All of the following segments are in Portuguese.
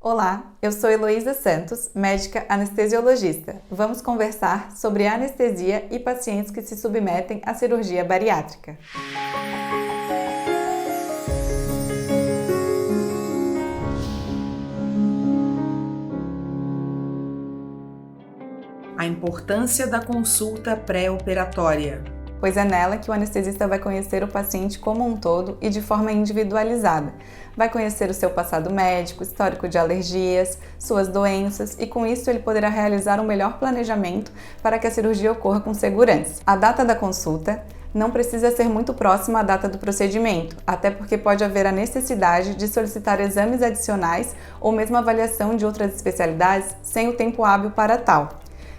Olá, eu sou Heloísa Santos, médica anestesiologista. Vamos conversar sobre anestesia e pacientes que se submetem à cirurgia bariátrica. A importância da consulta pré-operatória. Pois é nela que o anestesista vai conhecer o paciente como um todo e de forma individualizada. Vai conhecer o seu passado médico, histórico de alergias, suas doenças e com isso ele poderá realizar um melhor planejamento para que a cirurgia ocorra com segurança. A data da consulta não precisa ser muito próxima à data do procedimento, até porque pode haver a necessidade de solicitar exames adicionais ou mesmo avaliação de outras especialidades sem o tempo hábil para tal.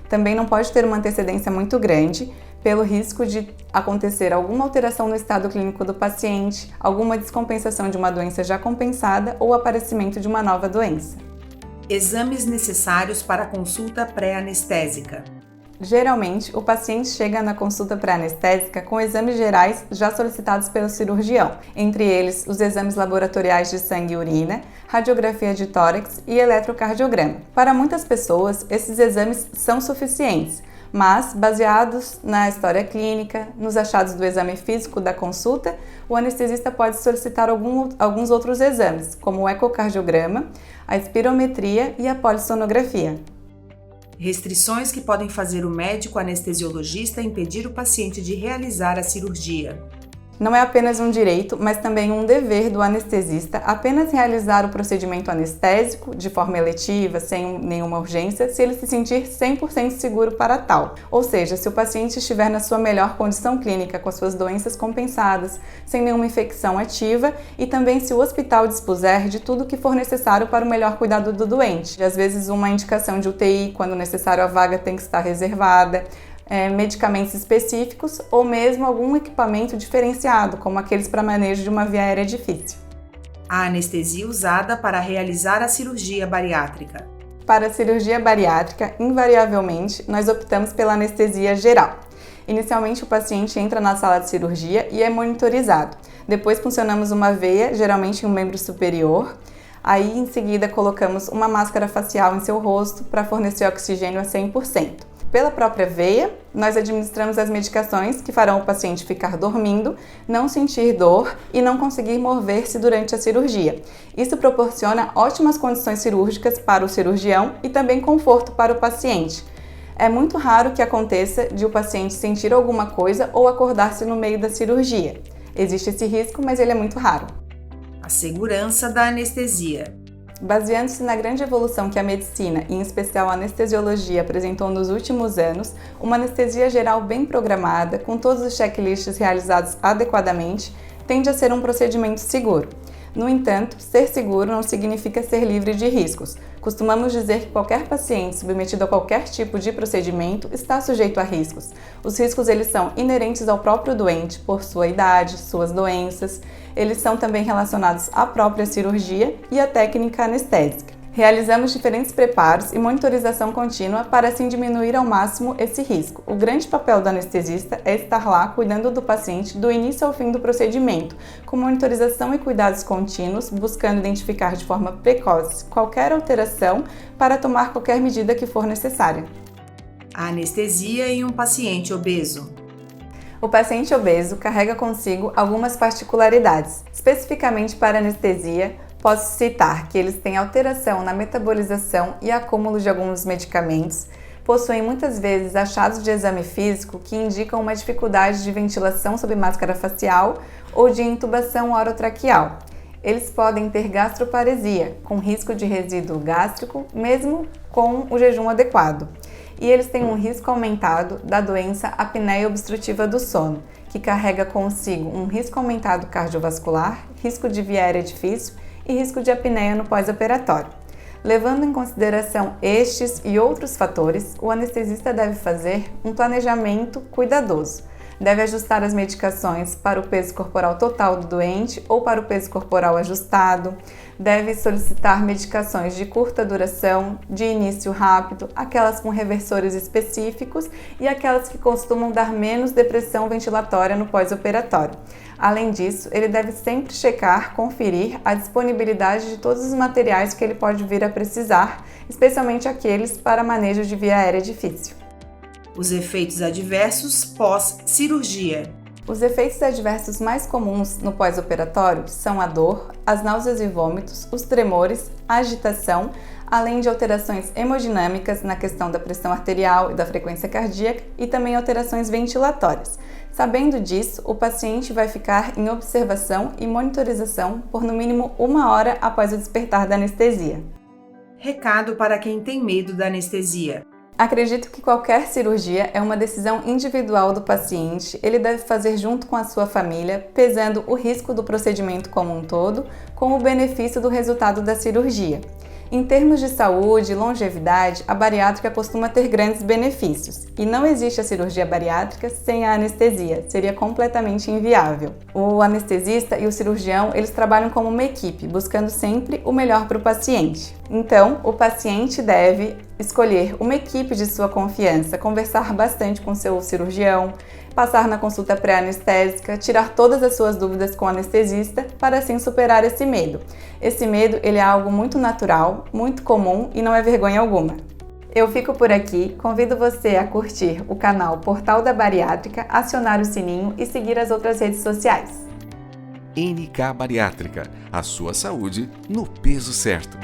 Também não pode ter uma antecedência muito grande, pelo risco de acontecer alguma alteração no estado clínico do paciente, alguma descompensação de uma doença já compensada ou aparecimento de uma nova doença. Exames necessários para a consulta pré-anestésica. Geralmente, o paciente chega na consulta pré-anestésica com exames gerais já solicitados pelo cirurgião, entre eles os exames laboratoriais de sangue e urina, radiografia de tórax e eletrocardiograma. Para muitas pessoas, esses exames são suficientes, mas, baseados na história clínica, nos achados do exame físico da consulta, o anestesista pode solicitar alguns outros exames, como o ecocardiograma, a espirometria e a polissonografia. Restrições que podem fazer o médico anestesiologista impedir o paciente de realizar a cirurgia. Não é apenas um direito, mas também um dever do anestesista apenas realizar o procedimento anestésico de forma eletiva, sem nenhuma urgência, se ele se sentir 100% seguro para tal. Ou seja, se o paciente estiver na sua melhor condição clínica, com as suas doenças compensadas, sem nenhuma infecção ativa e também se o hospital dispuser de tudo o que for necessário para o melhor cuidado do doente. Às vezes uma indicação de UTI, quando necessário a vaga tem que estar reservada, medicamentos específicos ou mesmo algum equipamento diferenciado, como aqueles para manejo de uma via aérea difícil. A anestesia usada para realizar a cirurgia bariátrica. Para a cirurgia bariátrica, invariavelmente, nós optamos pela anestesia geral. Inicialmente, o paciente entra na sala de cirurgia e é monitorizado. Depois, funcionamos uma veia, geralmente em um membro superior. Aí, em seguida, colocamos uma máscara facial em seu rosto para fornecer oxigênio a 100%. Pela própria veia, nós administramos as medicações que farão o paciente ficar dormindo, não sentir dor e não conseguir mover-se durante a cirurgia. Isso proporciona ótimas condições cirúrgicas para o cirurgião e também conforto para o paciente. É muito raro que aconteça de o paciente sentir alguma coisa ou acordar-se no meio da cirurgia. Existe esse risco, mas ele é muito raro. A segurança da anestesia. Baseando-se na grande evolução que a medicina, e em especial a anestesiologia, apresentou nos últimos anos, uma anestesia geral bem programada, com todos os checklists realizados adequadamente, tende a ser um procedimento seguro. No entanto, ser seguro não significa ser livre de riscos. Costumamos dizer que qualquer paciente submetido a qualquer tipo de procedimento está sujeito a riscos. Os riscos eles são inerentes ao próprio doente, por sua idade, suas doenças. Eles são também relacionados à própria cirurgia e à técnica anestésica. Realizamos diferentes preparos e monitorização contínua para assim diminuir ao máximo esse risco. O grande papel do anestesista é estar lá cuidando do paciente do início ao fim do procedimento, com monitorização e cuidados contínuos, buscando identificar de forma precoce qualquer alteração para tomar qualquer medida que for necessária. A anestesia em um paciente obeso. O paciente obeso carrega consigo algumas particularidades. Especificamente para a anestesia, posso citar que eles têm alteração na metabolização e acúmulo de alguns medicamentos, possuem muitas vezes achados de exame físico que indicam uma dificuldade de ventilação sob máscara facial ou de intubação orotraqueal. Eles podem ter gastroparesia, com risco de resíduo gástrico, mesmo com o jejum adequado. E eles têm um risco aumentado da doença apneia obstrutiva do sono, que carrega consigo um risco aumentado cardiovascular, risco de via aérea difícil e risco de apneia no pós-operatório. Levando em consideração estes e outros fatores, o anestesista deve fazer um planejamento cuidadoso. Deve ajustar as medicações para o peso corporal total do doente ou para o peso corporal ajustado. Deve solicitar medicações de curta duração, de início rápido, aquelas com reversores específicos e aquelas que costumam dar menos depressão ventilatória no pós-operatório. Além disso, ele deve sempre checar, conferir a disponibilidade de todos os materiais que ele pode vir a precisar, especialmente aqueles para manejo de via aérea difícil. Os efeitos adversos pós-cirurgia. Os efeitos adversos mais comuns no pós-operatório são a dor, as náuseas e vômitos, os tremores, a agitação, além de alterações hemodinâmicas na questão da pressão arterial e da frequência cardíaca e também alterações ventilatórias. Sabendo disso, o paciente vai ficar em observação e monitorização por no mínimo 1 hora após o despertar da anestesia. Recado para quem tem medo da anestesia. Acredito que qualquer cirurgia é uma decisão individual do paciente, ele deve fazer junto com a sua família, pesando o risco do procedimento como um todo, com o benefício do resultado da cirurgia. Em termos de saúde e longevidade, a bariátrica costuma ter grandes benefícios, e não existe a cirurgia bariátrica sem a anestesia, seria completamente inviável. O anestesista e o cirurgião, eles trabalham como uma equipe, buscando sempre o melhor para o paciente. Então, o paciente deve escolher uma equipe de sua confiança, conversar bastante com seu cirurgião, passar na consulta pré-anestésica, tirar todas as suas dúvidas com o anestesista para assim superar esse medo. Esse medo, ele é algo muito natural, muito comum e não é vergonha alguma. Eu fico por aqui, convido você a curtir o canal Portal da Bariátrica, acionar o sininho e seguir as outras redes sociais. NK Bariátrica, a sua saúde no peso certo.